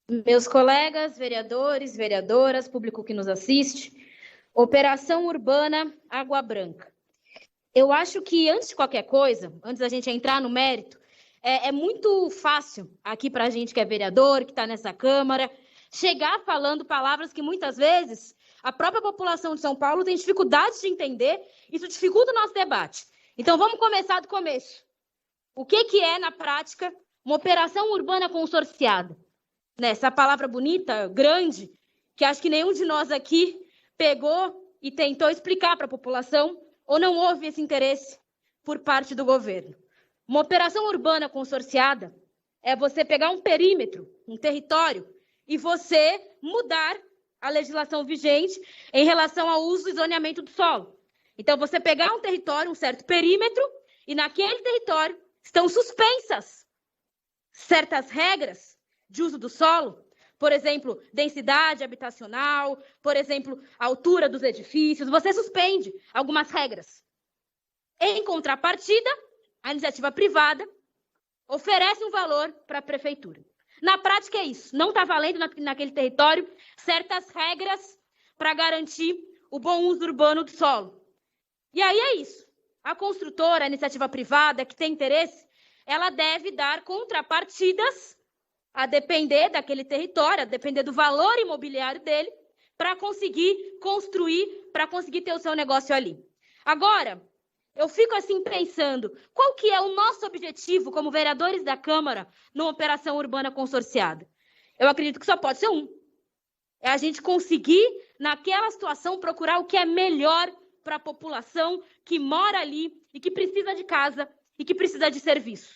Meus colegas, vereadores, vereadoras, público que nos assiste, Operação Urbana Água Branca. Eu acho que, antes de qualquer coisa, antes da gente entrar no mérito, é muito fácil aqui para a gente que é vereador, que está nessa Câmara, chegar falando palavras que muitas vezes a própria população de São Paulo tem dificuldade de entender, isso dificulta o nosso debate. Então, vamos começar do começo. O que é, na prática, uma operação urbana consorciada? Essa palavra bonita, grande, que acho que nenhum de nós aqui pegou e tentou explicar para a população, ou não houve esse interesse por parte do governo. Uma operação urbana consorciada é você pegar um perímetro, um território, e você mudar a legislação vigente em relação ao uso e zoneamento do solo. Então, você pegar um território, um certo perímetro, e naquele território estão suspensas certas regras de uso do solo, por exemplo, densidade habitacional, por exemplo, altura dos edifícios, você suspende algumas regras. Em contrapartida, a iniciativa privada oferece um valor para a prefeitura. Na prática é isso, não está valendo naquele território certas regras para garantir o bom uso urbano do solo. E aí é isso, a construtora, a iniciativa privada que tem interesse, ela deve dar contrapartidas a depender daquele território, a depender do valor imobiliário dele, para conseguir construir, para conseguir ter o seu negócio ali. Agora, eu fico assim pensando, qual que é o nosso objetivo como vereadores da Câmara numa operação urbana consorciada? Eu acredito que só pode ser um. É a gente conseguir, naquela situação, procurar o que é melhor para a população que mora ali e que precisa de casa e que precisa de serviço.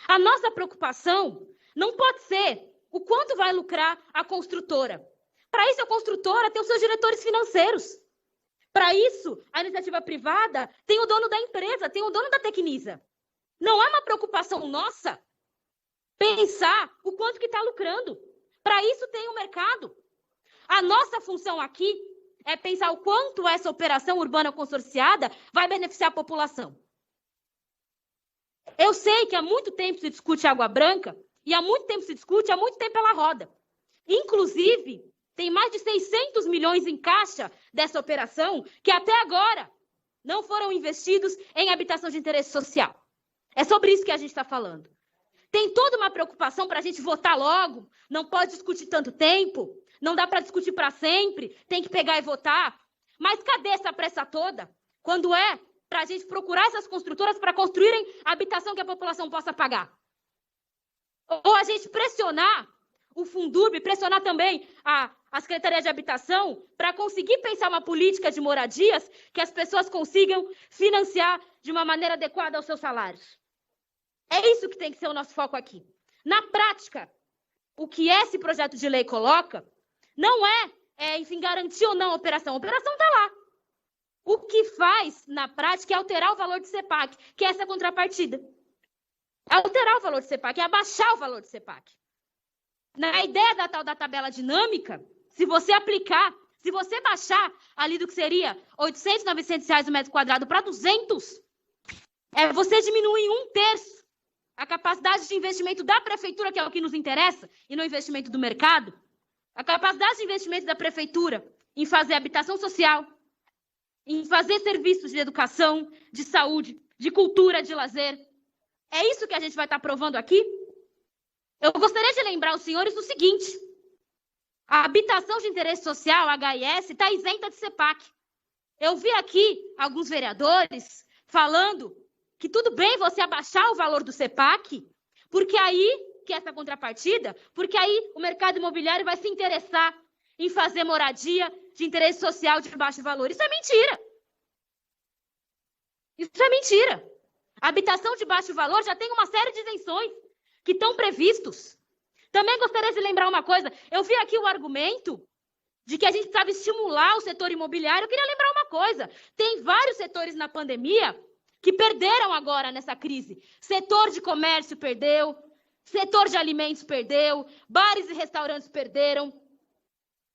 A nossa preocupação não pode ser o quanto vai lucrar a construtora. Para isso, a construtora tem os seus diretores financeiros. Para isso, a iniciativa privada tem o dono da empresa, tem o dono da Tecnisa. Não é uma preocupação nossa pensar o quanto que está lucrando. Para isso, tem o mercado. A nossa função aqui é pensar o quanto essa operação urbana consorciada vai beneficiar a população. Eu sei que há muito tempo se discute Água Branca, e há muito tempo se discute, há muito tempo ela roda. Inclusive, tem mais de 600 milhões em caixa dessa operação que até agora não foram investidos em habitação de interesse social. É sobre isso que a gente está falando. Tem toda uma preocupação para a gente votar logo, não pode discutir tanto tempo, não dá para discutir para sempre, tem que pegar e votar. Mas cadê essa pressa toda? Quando é para a gente procurar essas construtoras para construírem a habitação que a população possa pagar? Ou a gente pressionar o Fundurb, pressionar também a Secretaria de Habitação para conseguir pensar uma política de moradias que as pessoas consigam financiar de uma maneira adequada aos seus salários. É isso que tem que ser o nosso foco aqui. Na prática, o que esse projeto de lei coloca não enfim, garantir ou não a operação. A operação está lá. O que faz, na prática, é alterar o valor de CEPAC, que é essa contrapartida. Alterar o valor de CEPAC, é abaixar o valor de CEPAC. Na ideia da tal da tabela dinâmica, se você aplicar, se você baixar ali do que seria 800, 900 reais o metro quadrado para 200, você diminui em 1/3 a capacidade de investimento da prefeitura, que é o que nos interessa, e não investimento do mercado, a capacidade de investimento da prefeitura em fazer habitação social, em fazer serviços de educação, de saúde, de cultura, de lazer. É isso que a gente vai estar provando aqui? Eu gostaria de lembrar os senhores do seguinte: a habitação de interesse social, HIS, está isenta de CEPAC. Eu vi aqui alguns vereadores falando que tudo bem você abaixar o valor do CEPAC, porque aí, que é essa contrapartida, porque aí o mercado imobiliário vai se interessar em fazer moradia de interesse social de baixo valor. Isso é mentira. Isso é mentira. A habitação de baixo valor já tem uma série de isenções que estão previstos. Também gostaria de lembrar uma coisa. Eu vi aqui o argumento de que a gente precisava estimular o setor imobiliário. Eu queria lembrar uma coisa. Tem vários setores na pandemia que perderam agora nessa crise. Setor de comércio perdeu, setor de alimentos perdeu, bares e restaurantes perderam.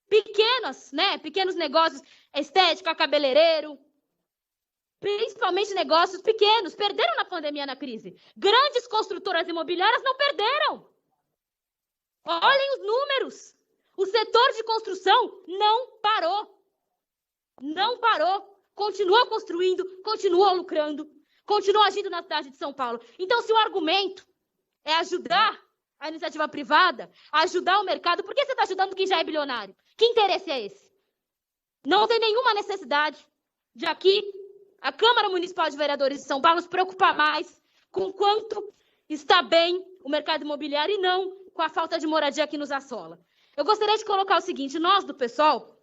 Pequenos negócios, estética, cabeleireiro, principalmente negócios pequenos, perderam na pandemia, na crise. Grandes construtoras imobiliárias não perderam. Olhem os números. vírus. O setor de construção não parou. Não parou. Continuou construindo, continuou lucrando, continuou agindo na cidade de São Paulo. Então, se o argumento é ajudar a iniciativa privada, ajudar o mercado, por que você está ajudando quem já é bilionário? Que interesse é esse? Não tem nenhuma necessidade de aqui a Câmara Municipal de Vereadores de São Paulo se preocupar mais com quanto está bem o mercado imobiliário e não com a falta de moradia que nos assola. Eu gostaria de colocar o seguinte: nós do PSOL,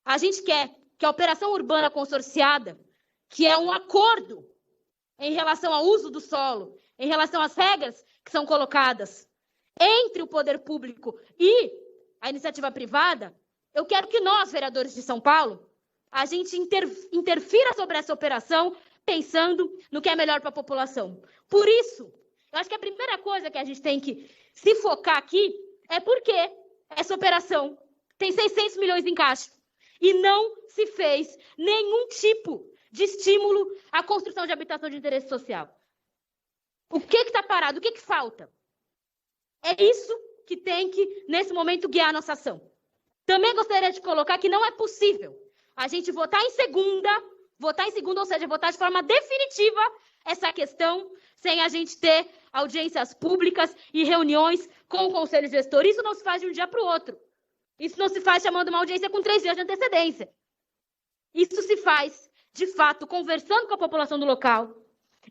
a gente quer que a operação urbana consorciada, que é um acordo em relação ao uso do solo, em relação às regras que são colocadas entre o poder público e a iniciativa privada, eu quero que nós, vereadores de São Paulo, a gente interfira sobre essa operação pensando no que é melhor para a população. Por isso, eu acho que a primeira coisa que a gente tem que se focar aqui é porque essa operação tem 600 milhões em caixa e não se fez nenhum tipo de estímulo à construção de habitação de interesse social. O que está parado? O que falta? É isso que tem que, nesse momento, guiar a nossa ação. Também gostaria de colocar que não é possível a gente votar em segunda, ou seja, votar de forma definitiva essa questão, sem a gente ter audiências públicas e reuniões com o Conselho Gestor. Isso não se faz de um dia para o outro. Isso não se faz chamando uma audiência com 3 dias de antecedência. Isso se faz, de fato, conversando com a população do local,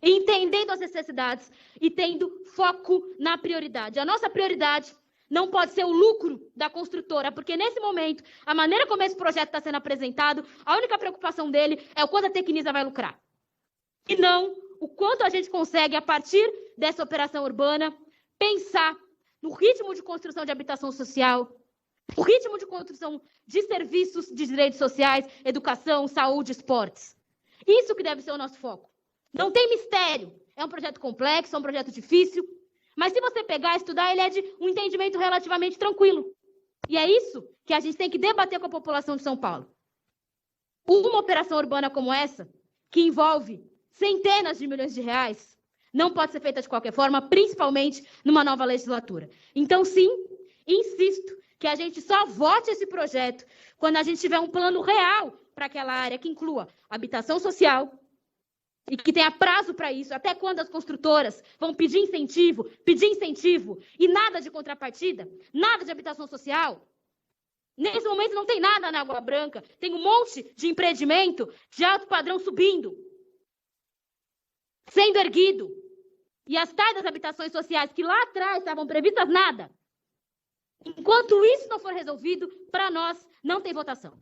entendendo as necessidades e tendo foco na prioridade. A nossa prioridade não pode ser o lucro da construtora, porque nesse momento, a maneira como esse projeto está sendo apresentado, a única preocupação dele é o quanto a Tecnisa vai lucrar. E não o quanto a gente consegue, a partir dessa operação urbana, pensar no ritmo de construção de habitação social, o ritmo de construção de serviços de direitos sociais, educação, saúde, esportes. Isso que deve ser o nosso foco. Não tem mistério. É um projeto complexo, é um projeto difícil, mas se você pegar e estudar, ele é de um entendimento relativamente tranquilo. E é isso que a gente tem que debater com a população de São Paulo. Uma operação urbana como essa, que envolve centenas de milhões de reais, não pode ser feita de qualquer forma, principalmente numa nova legislatura. Então, sim, insisto que a gente só vote esse projeto quando a gente tiver um plano real para aquela área que inclua habitação social e que tenha prazo para isso, até quando as construtoras vão pedir incentivo e nada de contrapartida, nada de habitação social. Nesse momento não tem nada na Água Branca, tem um monte de empreendimento de alto padrão subindo, sendo erguido. E as tais das habitações sociais que lá atrás estavam previstas, nada. Enquanto isso não for resolvido, para nós não tem votação.